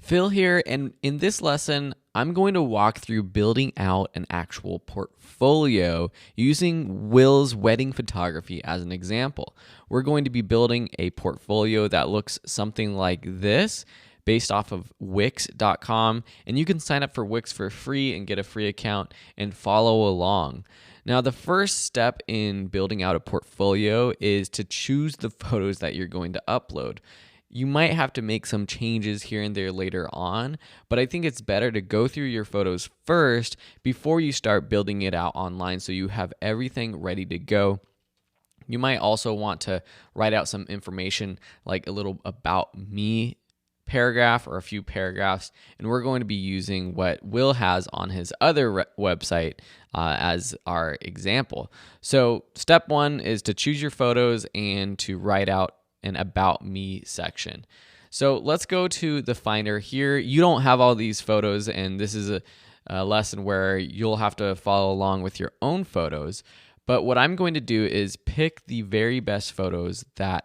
Phil here, and in this lesson, I'm going to walk through building out an actual portfolio using Will's wedding photography as an example. We're going to be building a portfolio that looks something like this based off of Wix.com, and you can sign up for Wix for free and get a free account and follow along. Now, the first step in building out a portfolio is to choose the photos that you're going to upload. You might have to make some changes here and there later on, but I think it's better to go through your photos first before you start building it out online so you have everything ready to go. You might also want to write out some information like a little about me paragraph or a few paragraphs, and we're going to be using what Will has on his other website as our example. So step one is to choose your photos and to write out an about me section. So let's go to the Finder here. You don't have all these photos, and this is a lesson where you'll have to follow along with your own photos. But what I'm going to do is pick the very best photos that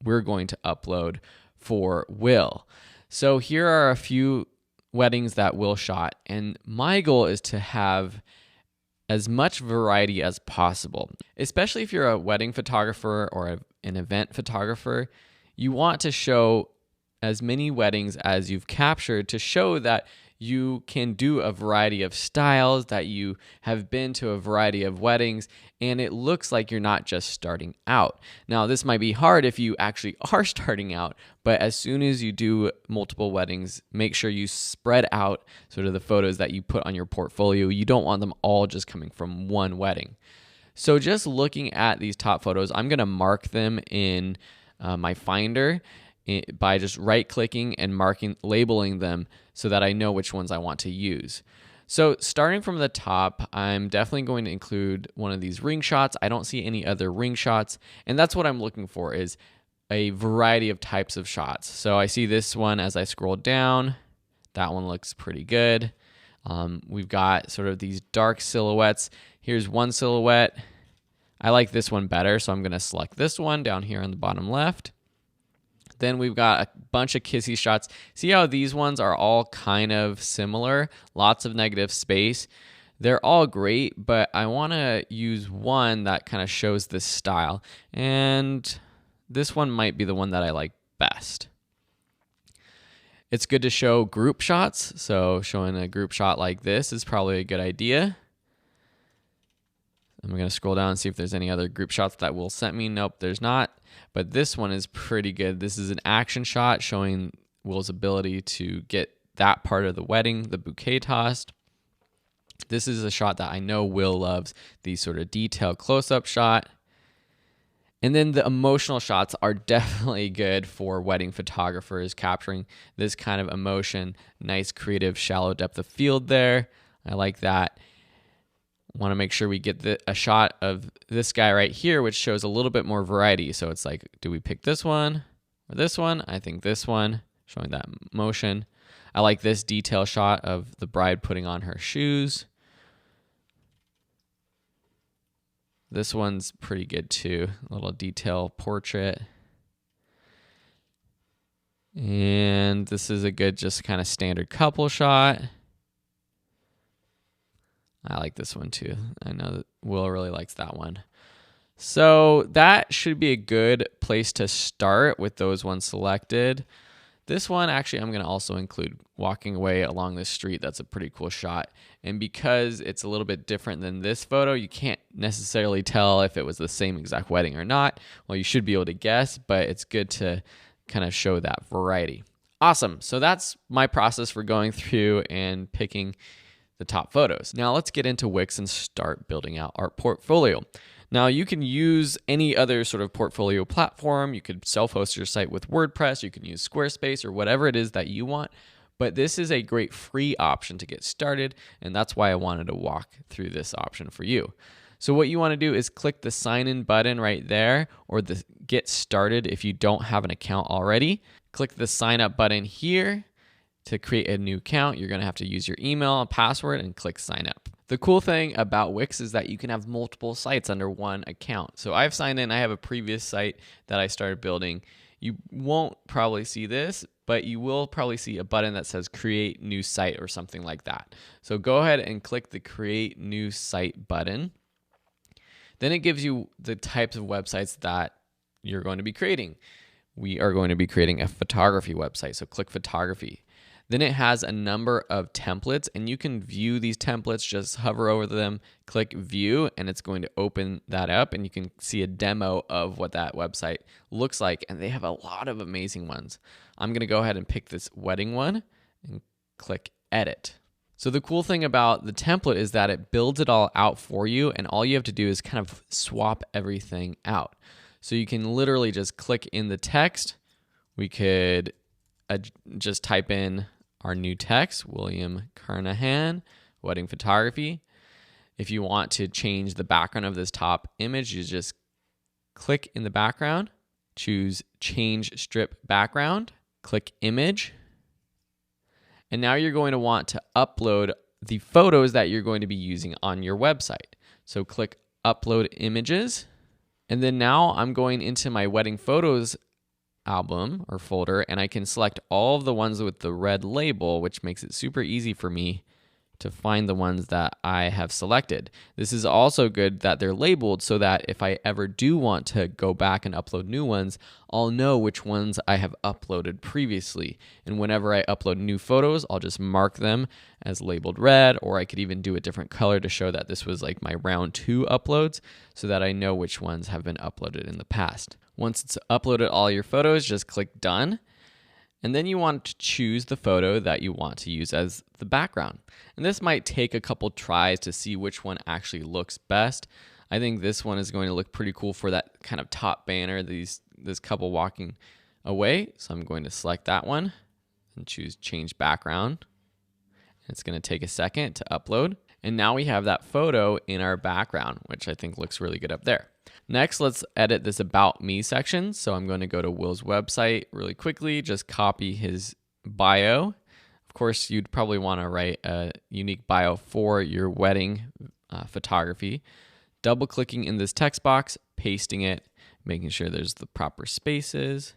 we're going to upload for Will. So here are a few weddings that Will shot, and my goal is to have as much variety as possible. Especially if you're a wedding photographer or an event photographer, you want to show as many weddings as you've captured to show that you can do a variety of styles, that you have been to a variety of weddings, and it looks like you're not just starting out. Now, this might be hard if you actually are starting out, but as soon as you do multiple weddings, make sure you spread out sort of the photos that you put on your portfolio. You don't want them all just coming from one wedding. So just looking at these top photos, I'm going to mark them in my Finder by just right-clicking and labeling them so that I know which ones I want to use. So starting from the top, I'm definitely going to include one of these ring shots. I don't see any other ring shots, and that's what I'm looking for, is a variety of types of shots. So I see this one as I scroll down. That one looks pretty good. We've got sort of these dark silhouettes. Here's one silhouette. I like this one better, so I'm going to select this one down here on the bottom left. Then we've got a bunch of kissy shots. See how these ones are all kind of similar? Lots of negative space. They're all great, but I want to use one that kind of shows this style. And this one might be the one that I like best. It's good to show group shots. So showing a group shot like this is probably a good idea. I'm going to scroll down and see if there's any other group shots that Will sent me. Nope, there's not. But this one is pretty good. This is an action shot showing Will's ability to get that part of the wedding, the bouquet tossed. This is a shot that I know Will loves, the sort of detailed close-up shot. And then the emotional shots are definitely good for wedding photographers, capturing this kind of emotion. Nice, creative, shallow depth of field there. I like that. Want to make sure we get a shot of this guy right here, which shows a little bit more variety. So it's like, do we pick this one or this one? I think this one, showing that motion. I like this detail shot of the bride putting on her shoes. This one's pretty good too. A little detail portrait. And this is a good, just kind of standard couple shot. I like this one too. I know that Will really likes that one. So that should be a good place to start with those ones selected. This one, actually, I'm going to also include walking away along this street. That's a pretty cool shot. And because it's a little bit different than this photo, you can't necessarily tell if it was the same exact wedding or not. Well, you should be able to guess, but it's good to kind of show that variety. Awesome. So that's my process for going through and picking the top photos. Now let's get into Wix and start building out our portfolio. Now you can use any other sort of portfolio platform. You could self-host your site with WordPress. You can use Squarespace or whatever it is that you want. But this is a great free option to get started, and that's why I wanted to walk through this option for you. So what you want to do is click the sign in button right there, or the get started if you don't have an account already. Click the sign up button here. To create a new account, you're going to have to use your email and password and click sign up. The cool thing about Wix is that you can have multiple sites under one account. So I've signed in. I have a previous site that I started building. You won't probably see this but you will probably see a button that says create new site or something like that. So go ahead and click the create new site button. Then it gives you the types of websites that you're going to be creating. We are going to be creating a photography website, so click photography. Then it has a number of templates, and you can view these templates. Just hover over them, click view, and it's going to open that up, and you can see a demo of what that website looks like, and they have a lot of amazing ones. I'm going to go ahead and pick this wedding one and click edit. So the cool thing about the template is that it builds it all out for you, and all you have to do is kind of swap everything out. So you can literally just click in the text. We could just type in our new text, William Carnahan, wedding photography. If you want to change the background of this top image, you just click in the background, choose change strip background, click image. And now you're going to want to upload the photos that you're going to be using on your website. So click upload images. And then now I'm going into my wedding photos album or folder, and I can select all of the ones with the red label, which makes it super easy for me to find the ones that I have selected. This is also good that they're labeled so that if I ever do want to go back and upload new ones, I'll know which ones I have uploaded previously. And whenever I upload new photos, I'll just mark them as labeled red, or I could even do a different color to show that this was like my round 2 uploads so that I know which ones have been uploaded in the past. Once it's uploaded all your photos, just click done. And then you want to choose the photo that you want to use as the background. And this might take a couple tries to see which one actually looks best. I think this one is going to look pretty cool for that kind of top banner, this couple walking away. So I'm going to select that one and choose change background. It's going to take a second to upload. And now we have that photo in our background, which I think looks really good up there. Next, let's edit this About Me section. So I'm going to go to Will's website really quickly, just copy his bio. Of course, you'd probably want to write a unique bio for your wedding photography. Double-clicking in this text box, pasting it, making sure there's the proper spaces,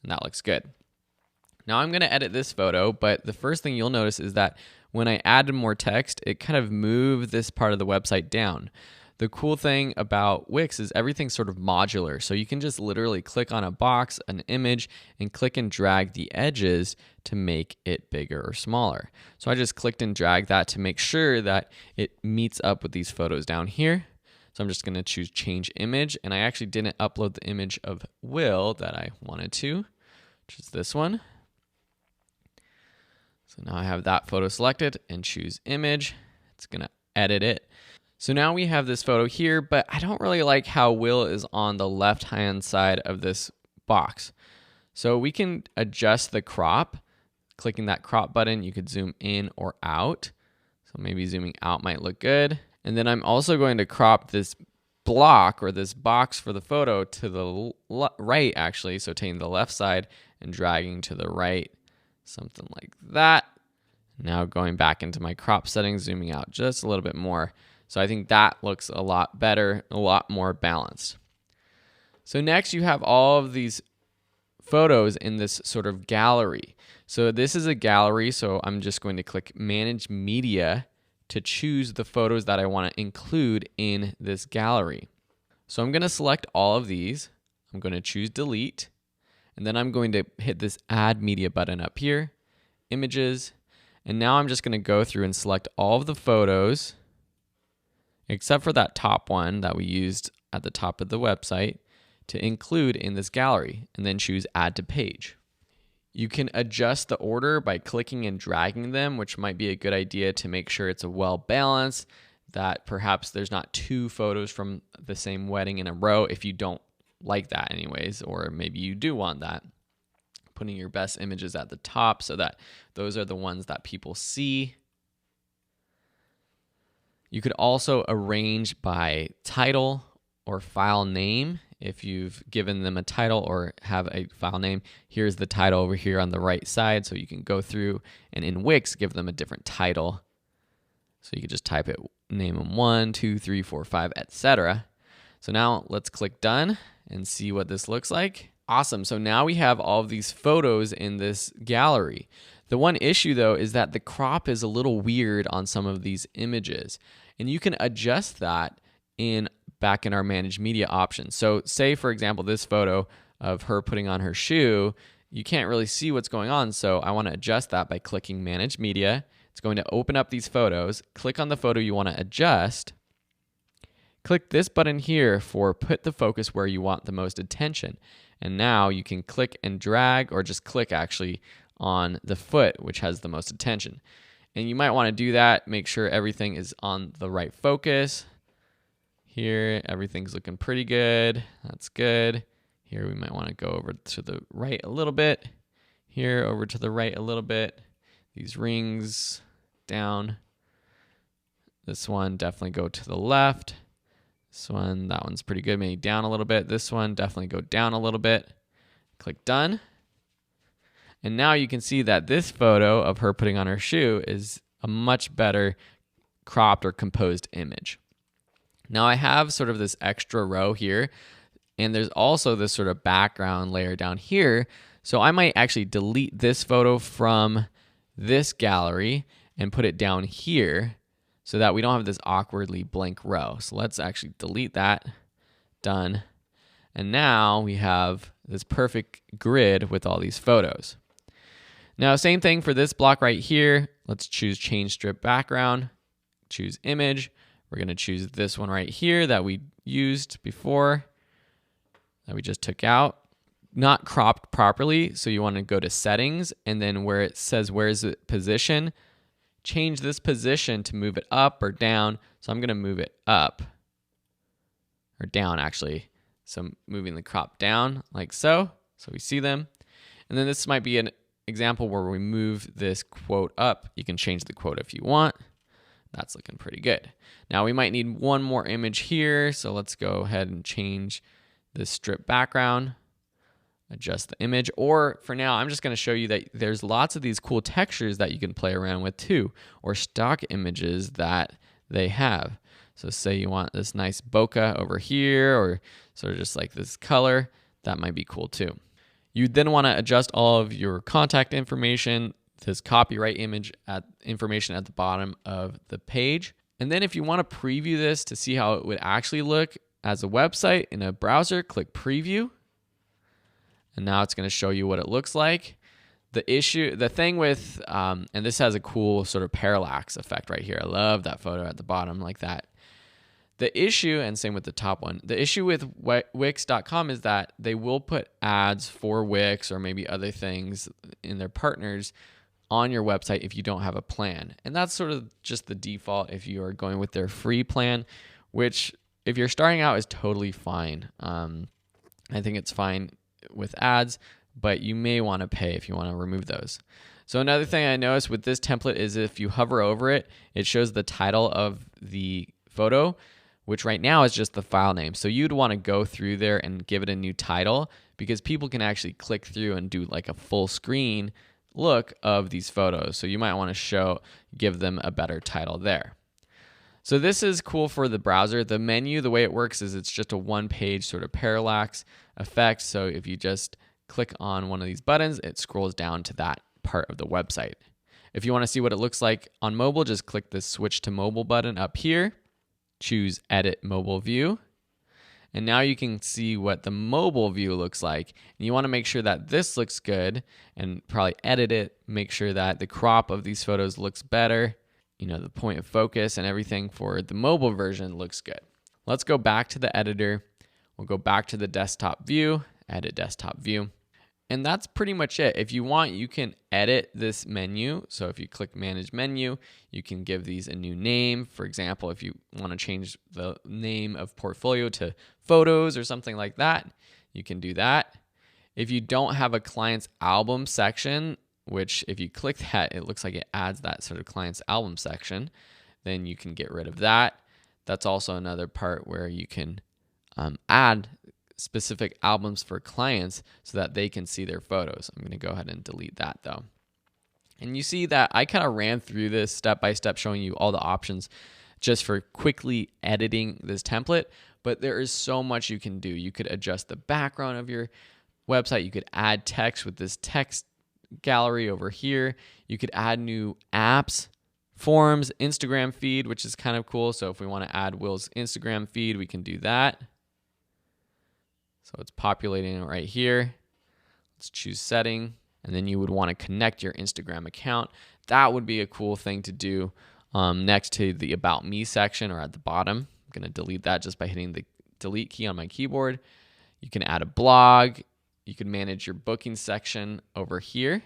and that looks good. Now I'm going to edit this photo, but the first thing you'll notice is that when I added more text, it kind of moved this part of the website down. The cool thing about Wix is everything's sort of modular, so you can just literally click on a box, an image, and click and drag the edges to make it bigger or smaller. So I just clicked and dragged that to make sure that it meets up with these photos down here. So I'm just going to choose change image, and I actually didn't upload the image of Will that I wanted to, which is this one. So now I have that photo selected and choose image. It's going to edit it. So now we have this photo here, but I don't really like how Will is on the left-hand side of this box. So we can adjust the crop. Clicking that crop button, you could zoom in or out. So maybe zooming out might look good. And then I'm also going to crop this block or this box for the photo to the right, actually. So taking the left side and dragging to the right, something like that. Now going back into my crop settings, zooming out just a little bit more. So I think that looks a lot better, a lot more balanced. So next you have all of these photos in this sort of gallery. So this is a gallery, so I'm just going to click Manage Media to choose the photos that I want to include in this gallery. So I'm going to select all of these. I'm going to choose Delete, and then I'm going to hit this Add Media button up here, Images, and now I'm just going to go through and select all of the photos except for that top one that we used at the top of the website to include in this gallery, and then choose Add to Page. You can adjust the order by clicking and dragging them, which might be a good idea to make sure it's a well balanced, that perhaps there's not 2 photos from the same wedding in a row if you don't like that anyways, or maybe you do want that. Putting your best images at the top so that those are the ones that people see. You could also arrange by title or file name. If you've given them a title or have a file name, here's the title over here on the right side. So you can go through and in Wix, give them a different title. So you could just type it, name them 1, 2, 3, 4, 5, etc. So now let's click done and see what this looks like. Awesome. So now we have all of these photos in this gallery. The one issue though is that the crop is a little weird on some of these images, and you can adjust that back in our manage media options. So say for example, this photo of her putting on her shoe, you can't really see what's going on. So I want to adjust that by clicking manage media. It's going to open up these photos. Click on the photo you want to adjust. Click this button here for put the focus where you want the most attention. And now you can click and drag, or just click actually on the foot, which has the most attention. And you might want to do that, make sure everything is on the right focus. Here, everything's looking pretty good. That's good. Here, we might want to go over to the right a little bit. Here, over to the right a little bit. These rings down. This one, definitely go to the left. This one, that one's pretty good. Maybe down a little bit. This one, definitely go down a little bit. Click done. And now you can see that this photo of her putting on her shoe is a much better cropped or composed image. Now I have sort of this extra row here, and there's also this sort of background layer down here. So I might actually delete this photo from this gallery and put it down here, so that we don't have this awkwardly blank row. So let's actually delete that. Done. And now we have this perfect grid with all these photos. Now, same thing for this block right here. Let's choose change strip background, choose image. We're going to choose this one right here that we used before, that we just took out. Not cropped properly, so you want to go to settings, and then where it says where's the position, change this position to move it up or down. So I'm going to move it up, or down actually. So I'm moving the crop down like so. So we see them. And then this might be an example where we move this quote up. You can change the quote if you want. That's looking pretty good. Now we might need one more image here. So let's go ahead and change this strip background. Adjust the image, or for now, I'm just going to show you that there's lots of these cool textures that you can play around with too, or stock images that they have. So say you want this nice bokeh over here, or sort of just like this color, that might be cool too. You then want to adjust all of your contact information, this copyright image information at the bottom of the page. And then if you want to preview this to see how it would actually look as a website in a browser, click preview. And now it's going to show you what it looks like. The thing with, and this has a cool sort of parallax effect right here. I love that photo at the bottom like that. The issue, and same with the top one, the issue with Wix.com is that they will put ads for Wix or maybe other things in their partners on your website if you don't have a plan. And that's sort of just the default if you are going with their free plan, which if you're starting out is totally fine. I think it's fine with ads, but you may want to pay if you want to remove those. So another thing I noticed with this template is if you hover over it, it shows the title of the photo, which right now is just the file name. So you'd want to go through there and give it a new title, because people can actually click through and do like a full screen look of these photos. So you might want to give them a better title there. So this is cool for the browser. The menu, the way it works is it's just a one-page sort of parallax effect. So if you just click on one of these buttons, it scrolls down to that part of the website. If you want to see what it looks like on mobile, just click the switch to mobile button up here, choose edit mobile view. And now you can see what the mobile view looks like. And you want to make sure that this looks good and probably edit it, make sure that the crop of these photos looks better. You know, the point of focus and everything for the mobile version looks good. Let's go back to the editor. We'll go back to the desktop view, edit desktop view. And that's pretty much it. If you want, you can edit this menu. So if you click manage menu, you can give these a new name. For example, if you want to change the name of portfolio to photos or something like that, you can do that. If you don't have a client's album section, which if you click that, it looks like it adds that sort of client's album section, then you can get rid of that. That's also another part where you can add specific albums for clients so that they can see their photos. I'm going to go ahead and delete that though. And you see that I kind of ran through this step by step, showing you all the options just for quickly editing this template, but there is so much you can do. You could adjust the background of your website. You could add text with this text gallery over here. You could add new apps, forms, Instagram feed, which is kind of cool. So if we want to add Will's Instagram feed, we can do that. So it's populating right here. Let's choose setting. And then you would want to connect your Instagram account. That would be a cool thing to do next to the About Me section or at the bottom. I'm going to delete that just by hitting the delete key on my keyboard. You can add a blog. You can manage your booking section over here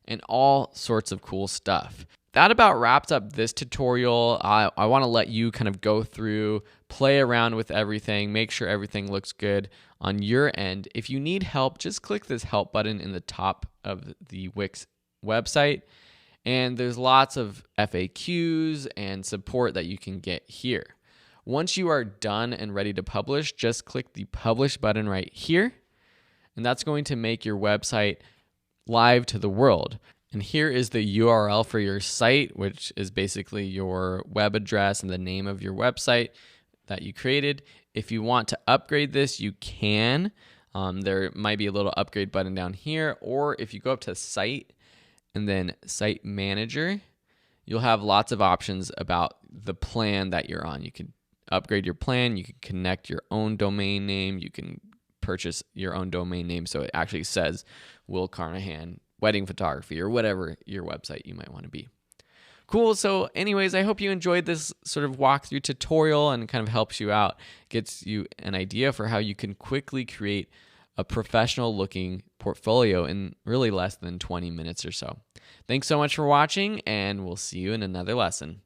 and all sorts of cool stuff. That about wraps up this tutorial. I want to let you kind of go through, play around with everything, make sure everything looks good on your end. If you need help, just click this help button in the top of the Wix website. And there's lots of FAQs and support that you can get here. Once you are done and ready to publish, just click the publish button right here. And that's going to make your website live to the world. And here is the URL for your site, which is basically your web address and the name of your website that you created. If you want to upgrade this, you can. There might be a little upgrade button down here, or if you go up to site and then site manager, you'll have lots of options about the plan that you're on. You can upgrade your plan, you can connect your own domain name, you can purchase your own domain name so it actually says Will Carnahan Wedding Photography or whatever your website you might want to be. Cool. So anyways, I hope you enjoyed this sort of walkthrough tutorial and kind of helps you out, gets you an idea for how you can quickly create a professional looking portfolio in really less than 20 minutes or so. Thanks so much for watching, and we'll see you in another lesson.